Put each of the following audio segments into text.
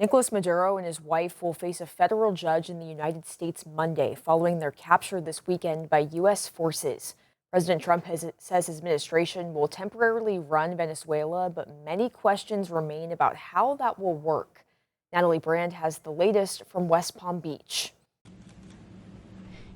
Nicolas Maduro and his wife will face a federal judge in the United States Monday following their capture this weekend by U.S. forces. President Trump says his administration will temporarily run Venezuela, but many questions remain about how that will work. Natalie Brand has the latest from West Palm Beach.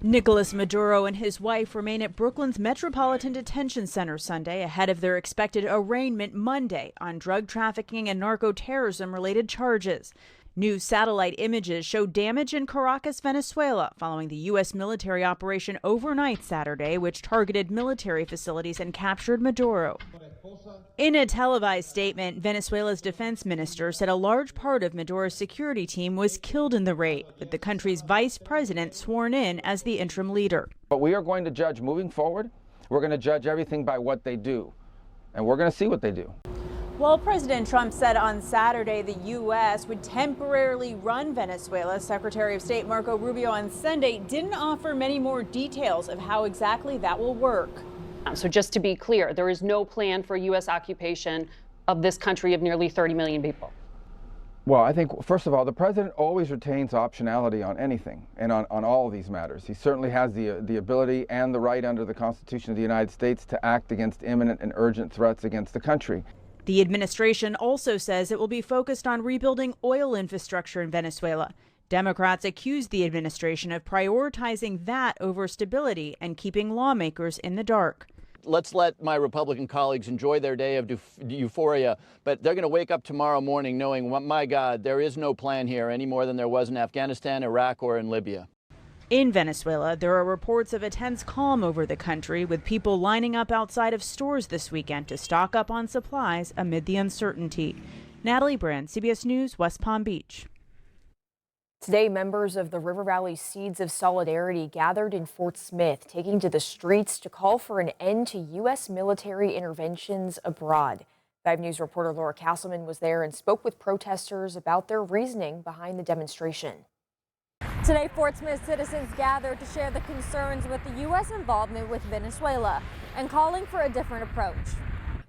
Nicolas Maduro and his wife remain at Brooklyn's Metropolitan Detention Center Sunday ahead of their expected arraignment Monday on drug trafficking and narco-terrorism related charges. New satellite images show damage in Caracas, Venezuela, following the U.S. military operation overnight Saturday, which targeted military facilities and captured Maduro. In a televised statement, Venezuela's defense minister said a large part of Maduro's security team was killed in the raid, with the country's vice president sworn in as the interim leader. But we are going to judge moving forward. We're going to judge everything by what they do, and we're going to see what they do. Well, President Trump said on Saturday the U.S. would temporarily run Venezuela. Secretary of State Marco Rubio on Sunday didn't offer many more details of how exactly that will work. So just to be clear, there is no plan for U.S. occupation of this country of nearly 30 million people. Well, I think, first of all, the president always retains optionality on anything and on all of these matters. He certainly has the ability and the right under the Constitution of the United States to act against imminent and urgent threats against the country. The administration also says it will be focused on rebuilding oil infrastructure in Venezuela. Democrats accuse the administration of prioritizing that over stability and keeping lawmakers in the dark. Let's let my Republican colleagues enjoy their day of euphoria, but they're going to wake up tomorrow morning knowing, my God, there is no plan here any more than there was in Afghanistan, Iraq, or in Libya. In Venezuela, there are reports of a tense calm over the country, with people lining up outside of stores this weekend to stock up on supplies amid the uncertainty. Natalie Brand, CBS News, West Palm Beach. Today, members of the River Valley Seeds of Solidarity gathered in Fort Smith, taking to the streets to call for an end to U.S. military interventions abroad. 5 News reporter Laura Castleman was there and spoke with protesters about their reasoning behind the demonstration. Today, Fort Smith citizens gathered to share the concerns with the U.S. involvement with Venezuela and calling for a different approach.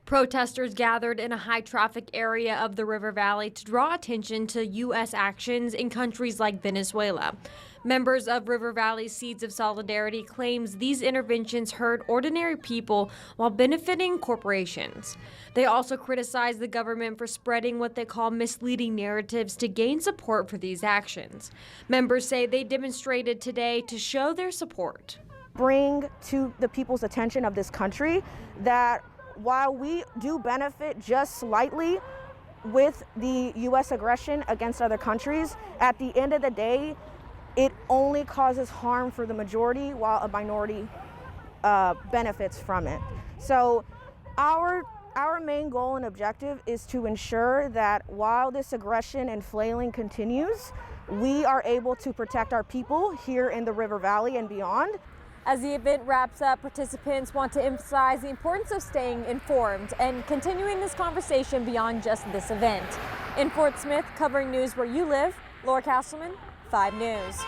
Protesters gathered in a high-traffic area of the River Valley to draw attention to U.S. actions in countries like Venezuela. Members of River Valley Seeds of Solidarity claims these interventions hurt ordinary people while benefiting corporations. They also criticize the government for spreading what they call misleading narratives to gain support for these actions. Members say they demonstrated today to show their support. Bring to the people's attention of this country that while we do benefit just slightly with the U.S. aggression against other countries, at the end of the day, it only causes harm for the majority while a minority benefits from it. So our main goal and objective is to ensure that while this aggression and flailing continues, we are able to protect our people here in the River Valley and beyond. As the event wraps up, participants want to emphasize the importance of staying informed and continuing this conversation beyond just this event. In Fort Smith, covering news where you live, Laura Castleman, 5 News.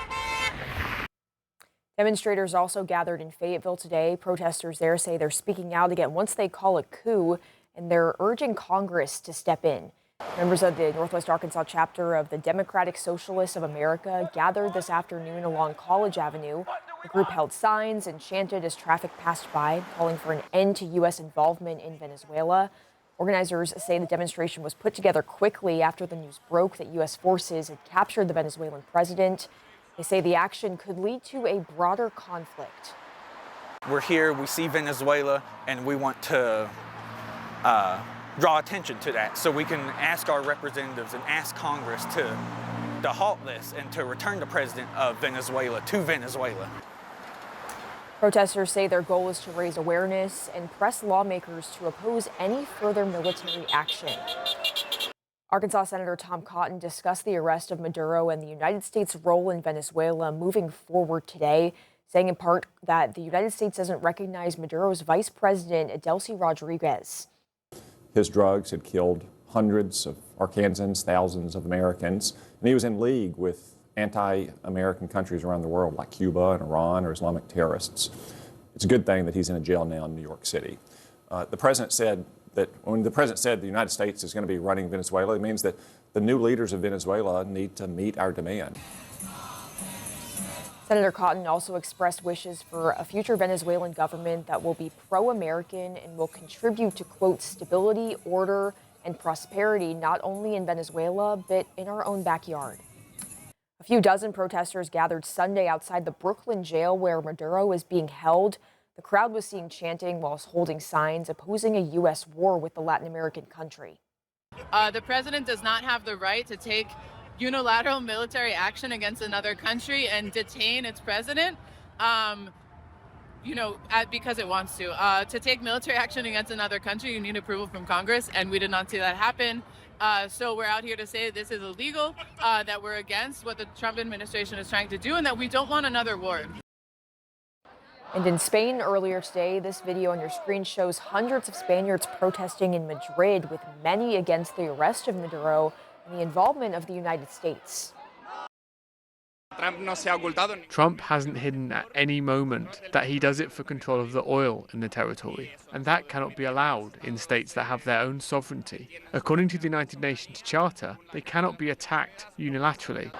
Demonstrators also gathered in Fayetteville today. Protesters there say they're speaking out again once they call a coup, and they're urging Congress to step in. Members of the Northwest Arkansas chapter of the Democratic Socialists of America gathered this afternoon along College Avenue. The group held signs and chanted as traffic passed by, calling for an end to U.S. involvement in Venezuela. Organizers say the demonstration was put together quickly after the news broke that U.S. forces had captured the Venezuelan president. They say the action could lead to a broader conflict. We're here, we see Venezuela, and we want to draw attention to that so we can ask our representatives and ask Congress to halt this and to return the president of Venezuela to Venezuela. Protesters say their goal is to raise awareness and press lawmakers to oppose any further military action. Arkansas Senator Tom Cotton discussed the arrest of Maduro and the United States' role in Venezuela moving forward today, saying in part that the United States doesn't recognize Maduro's vice president, Adelcy Rodriguez. His drugs had killed hundreds of Arkansans, thousands of Americans, and he was in league with anti-American countries around the world like Cuba and Iran or Islamic terrorists. It's a good thing that he's in a jail now in New York City. The president said that when the president said the United States is going to be running Venezuela, it means that the new leaders of Venezuela need to meet our demand. Senator Cotton also expressed wishes for a future Venezuelan government that will be pro-American and will contribute to, quote, stability, order, and prosperity, not only in Venezuela, but in our own backyard. A few dozen protesters gathered Sunday outside the Brooklyn jail where Maduro is being held. The crowd was seen chanting whilst holding signs opposing a U.S. war with the Latin American country. The president does not have the right to take unilateral military action against another country and detain its president, because it wants to. To take military action against another country, you need approval from Congress, and we did not see that happen. So we're out here to say this is illegal, that we're against what the Trump administration is trying to do, and that we don't want another war. And in Spain earlier today, this video on your screen shows hundreds of Spaniards protesting in Madrid, with many against the arrest of Maduro and the involvement of the United States. Trump hasn't hidden at any moment that he does it for control of the oil in the territory, and that cannot be allowed in states that have their own sovereignty. According to the United Nations Charter, they cannot be attacked unilaterally.